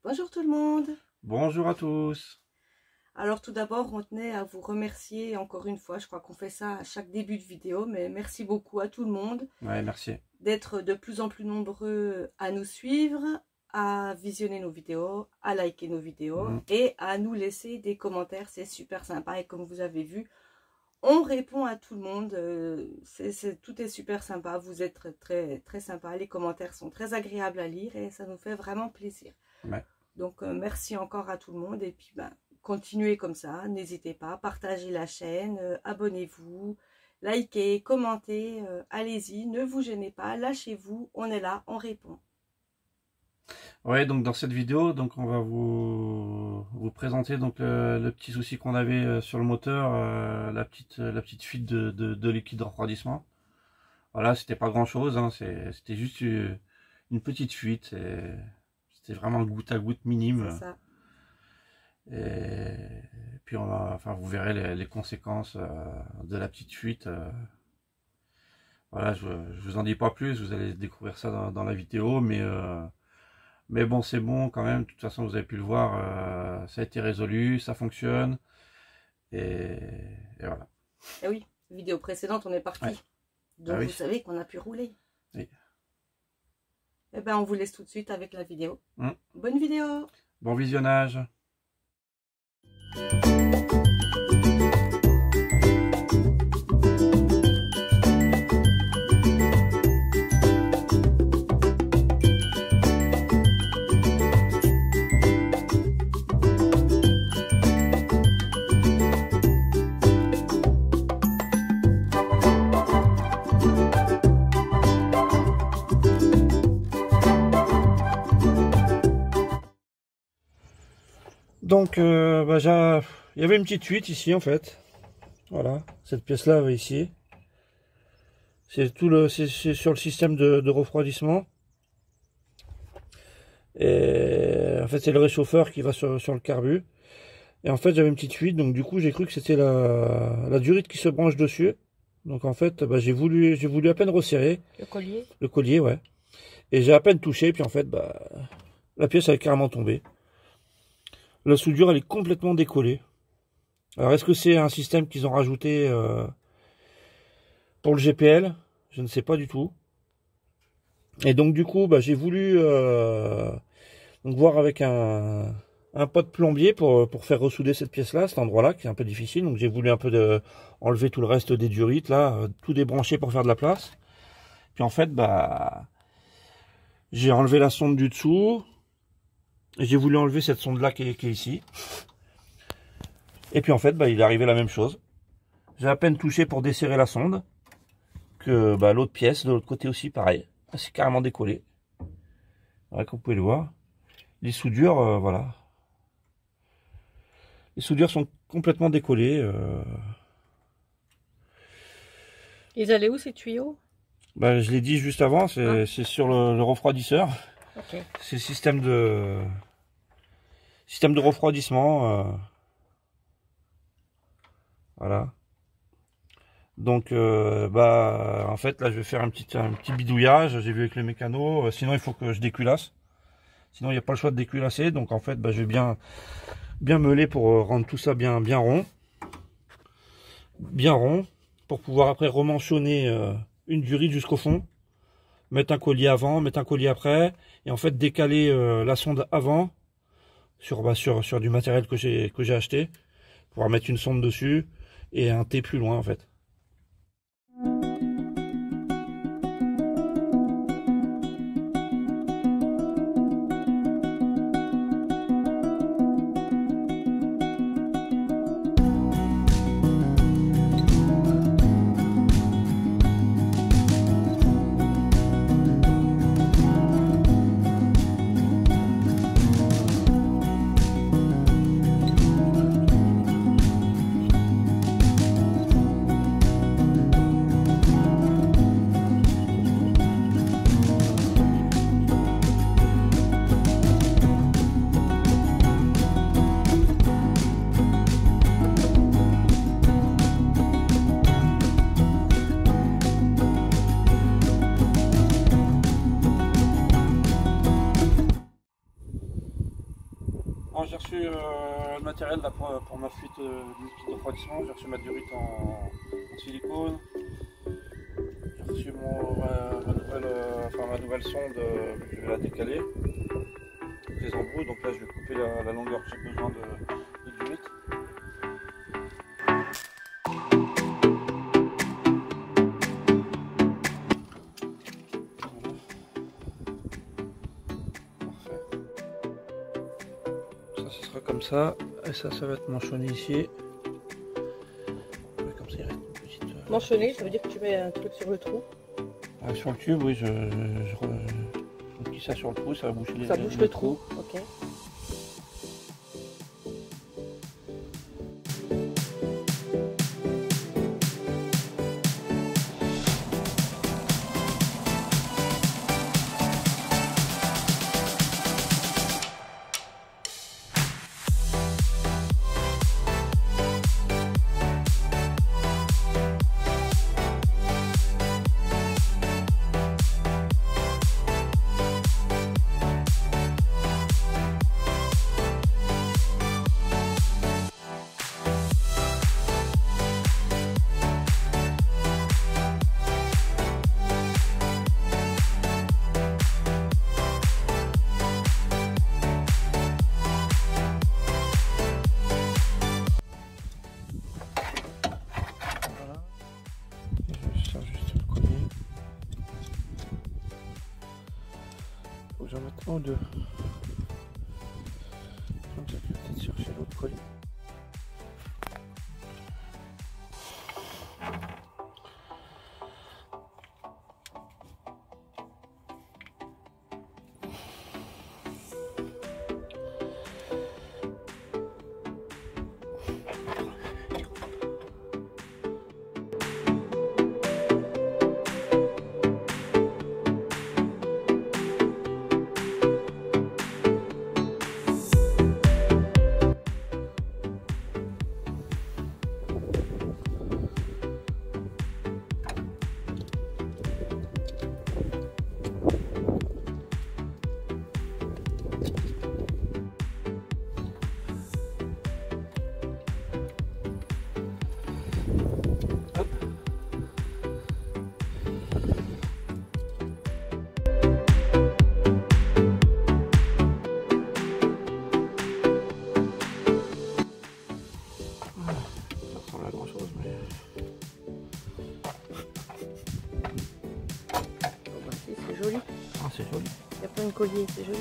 Bonjour tout le monde. Bonjour à tous. Alors tout d'abord, on tenait à vous remercier encore une fois. Je crois qu'on fait ça à chaque début de vidéo, mais merci beaucoup à tout le monde. Ouais, merci. D'être de plus en plus nombreux à nous suivre, à visionner nos vidéos, à liker nos vidéos et à nous laisser des commentaires. C'est super sympa et comme vous avez vu, on répond à tout le monde. Tout est super sympa. Vous êtes très sympa. Les commentaires sont très agréables à lire et ça nous fait vraiment plaisir. Ouais. Donc merci encore à tout le monde et puis continuez comme ça, n'hésitez pas, partagez la chaîne, abonnez-vous, likez, commentez, allez-y, ne vous gênez pas, lâchez-vous, on est là, on répond. Ouais, donc dans cette vidéo, donc on va vous présenter donc le petit souci qu'on avait sur le moteur, la petite fuite de liquide de refroidissement. Voilà, c'était pas grand chose, hein, c'était juste une petite fuite, c'était vraiment goutte à goutte minime. C'est ça. Et puis vous verrez les conséquences de la petite fuite. Voilà, je vous en dis pas plus, vous allez découvrir ça dans la vidéo, mais bon, c'est bon quand même. De toute façon, vous avez pu le voir, ça a été résolu, ça fonctionne, et voilà. Et oui, vidéo précédente, on est parti. Ouais. Donc vous savez qu'on a pu rouler. Oui. Et on vous laisse tout de suite avec la vidéo. Bonne vidéo. Bon visionnage. Donc, il y avait une petite fuite ici en fait. Voilà, cette pièce-là ici. C'est sur le système de refroidissement. Et en fait, c'est le réchauffeur qui va sur le carbu. Et en fait, j'avais une petite fuite, donc du coup, j'ai cru que c'était la durite qui se branche dessus. Donc en fait, j'ai voulu à peine resserrer. Le collier. Le collier, ouais. Et j'ai à peine touché, puis en fait, la pièce elle est carrément tombée. La soudure, elle est complètement décollée. Alors, est-ce que c'est un système qu'ils ont rajouté pour le GPL? Je ne sais pas du tout. Et donc, du coup, j'ai voulu donc voir avec un pote plombier pour faire ressouder cette pièce-là, cet endroit-là, qui est un peu difficile. Donc, j'ai voulu un peu enlever tout le reste des durites, là, tout débrancher pour faire de la place. Puis, en fait, j'ai enlevé la sonde du dessous. J'ai voulu enlever cette sonde là qui est ici. Et puis en fait, il est arrivé la même chose. J'ai à peine touché pour desserrer la sonde. Que l'autre pièce, de l'autre côté aussi, pareil. C'est carrément décollé. Voilà, comme vous pouvez le voir. Les soudures, voilà. Les soudures sont complètement décollées. Ils allaient où ces tuyaux? Je l'ai dit juste avant, c'est sur le refroidisseur. Okay. C'est le système de refroidissement. Voilà. Donc en fait là je vais faire un petit bidouillage. J'ai vu avec le mécano. Sinon il faut que je déculasse. Sinon il n'y a pas le choix de déculasser. Donc en fait je vais bien meuler pour rendre tout ça bien rond. Bien rond. Pour pouvoir après remanchonner une durite jusqu'au fond. Mettre un collier avant, mettre un collier après, et en fait décaler la sonde avant sur du matériel que j'ai acheté, pour pouvoir mettre une sonde dessus et un T plus loin en fait. Bon, j'ai reçu le matériel là, pour ma fuite de refroidissement. J'ai reçu ma durite en silicone. J'ai reçu ma nouvelle sonde, je vais la décaler. Les embrouilles, donc là je vais couper la longueur que j'ai besoin de durite. Ce sera comme ça, et ça va être manchonné ici. Comme ça il reste une petite. Manchonné, ça veut dire que tu mets un truc sur le trou. Sur le tube, oui, je ça sur le trou, ça va boucher Ça bouche le trou, ok. J'en mets un ou deux. Comme ça, tu vas peut-être chercher l'autre colis. Joli. Ah, c'est joli. Il y a plein de colliers, c'est joli.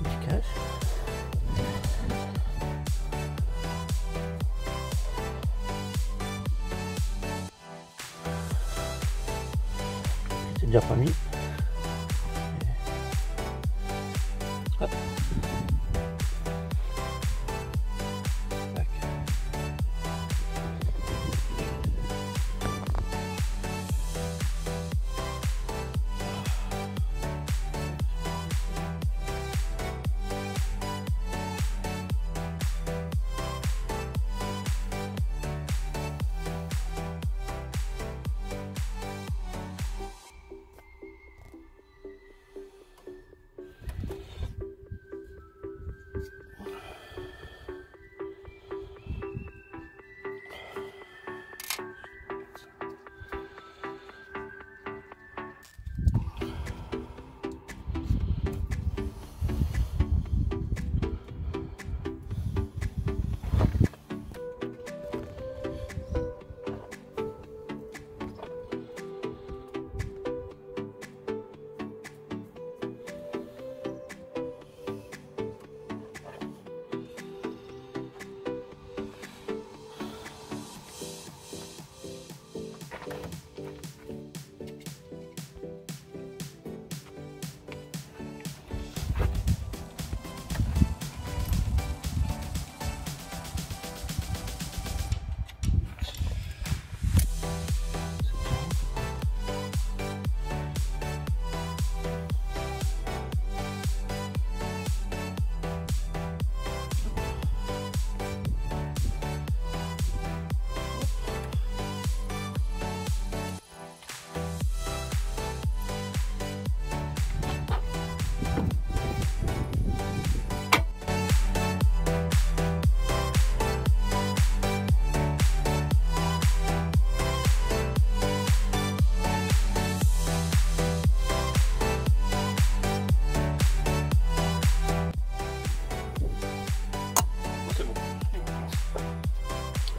Petit cache. C'est déjà pas mis. Hop. Tac.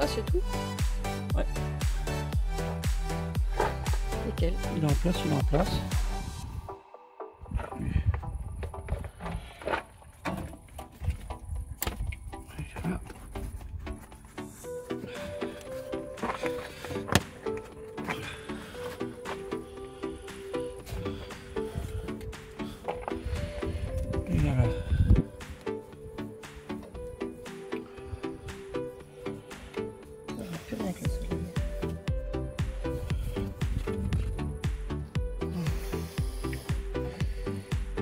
Ah, c'est tout? Ouais. Nickel. Il est en place, il est en place. Voilà. Et voilà. Ça va plus rien avec le soleil.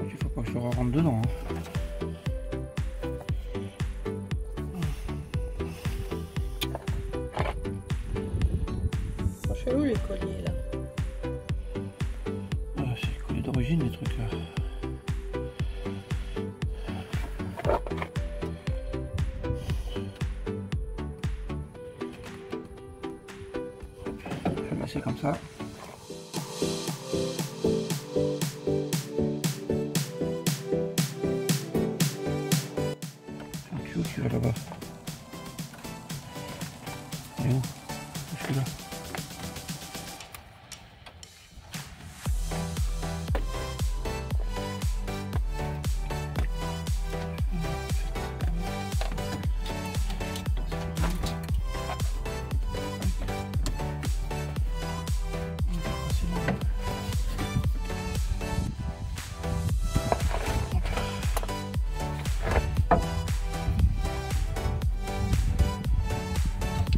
Il faut pas que je rentre dedans. Hein. Je fais où les colliers là? Ah, c'est le collier d'origine, les trucs là. Je vais laisser comme ça. Un tuyau qui va là-bas. Il est où? Je suis là.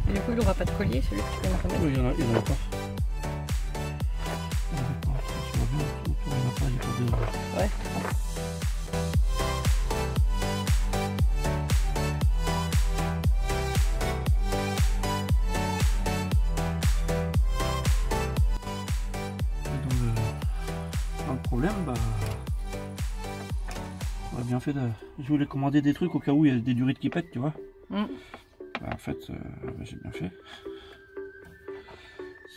Et du coup, il aura pas de collier, celui que tu viens de remettre? Oui, il y en a pas. Il y en a pas. Tu vois bien, autour, il n'y en a pas, il y a pas de... Ouais. Dans le problème, bah... on a bien fait de... Je voulais commander des trucs au cas où il y a des durites qui pètent, tu vois. Mm. Bah, en fait, bah, j'ai bien fait.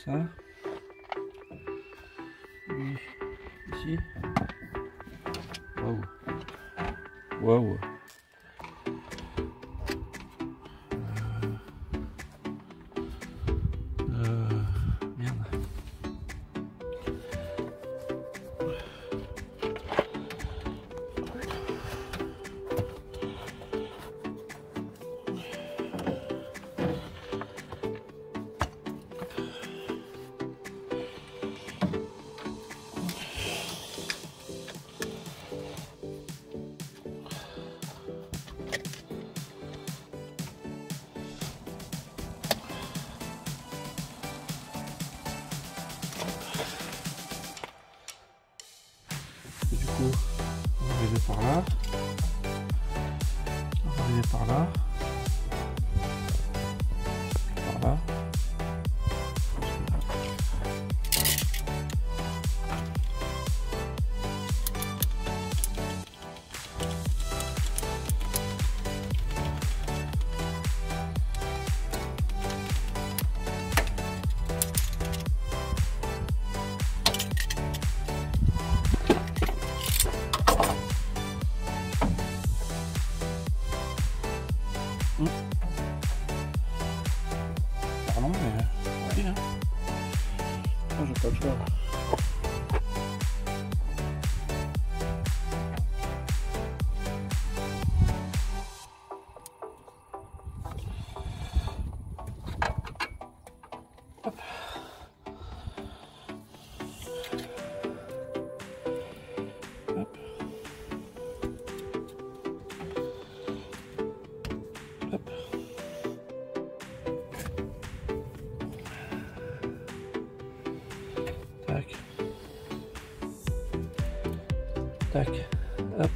Ça. Lui, ici. Waouh. Waouh. Merde. Et du coup, on va arriver par là. On va arriver par là. Par là. Pardon, mais... Oui, hein. Ah, j'ai pas le choix. Hop. Hop. Hop. Tac. Tac. Hop.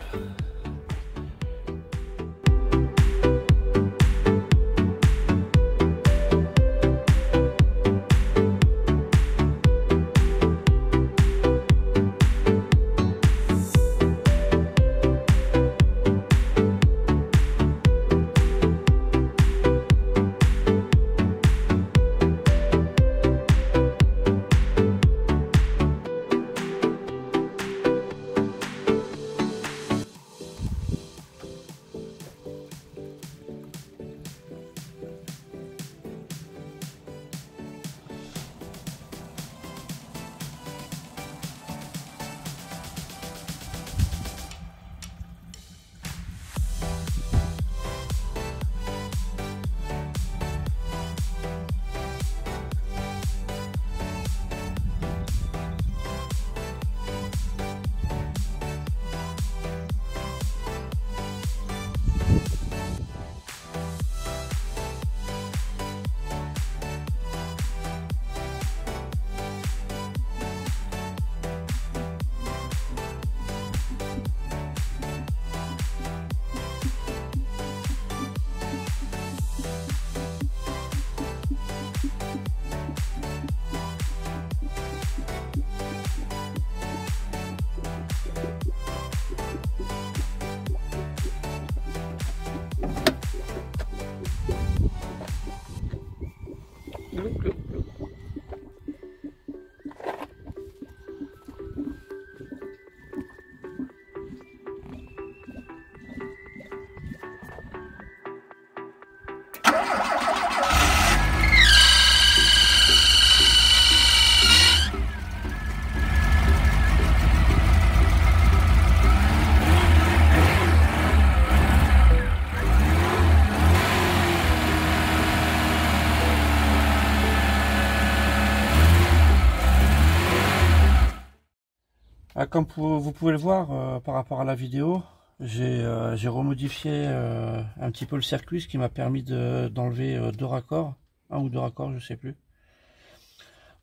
Comme vous pouvez le voir par rapport à la vidéo, j'ai remodifié un petit peu le circuit, ce qui m'a permis d'enlever deux raccords, un ou deux raccords, je sais plus.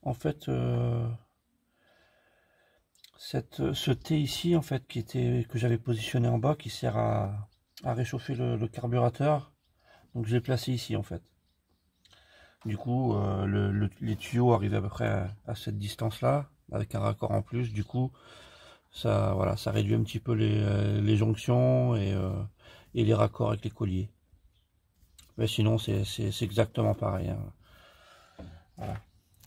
En fait, ce T ici, en fait, que j'avais positionné en bas, qui sert à réchauffer le carburateur, donc je l'ai placé ici en fait. Du coup, les tuyaux arrivent à peu près à cette distance-là, avec un raccord en plus. Du coup, ça, voilà, ça réduit un petit peu les jonctions et les raccords avec les colliers. Mais sinon, c'est exactement pareil. Hein. Voilà,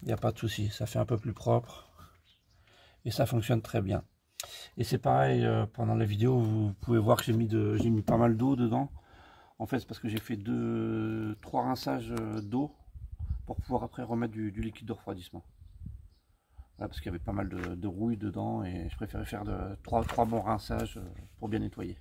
il n'y a pas de souci. Ça fait un peu plus propre et ça fonctionne très bien. Et c'est pareil pendant la vidéo, vous pouvez voir que j'ai mis pas mal d'eau dedans. En fait, c'est parce que j'ai fait 3 rinçages d'eau pour pouvoir après remettre du liquide de refroidissement. Voilà, parce qu'il y avait pas mal de rouille dedans et je préférais faire 3 bons rinçages pour bien nettoyer.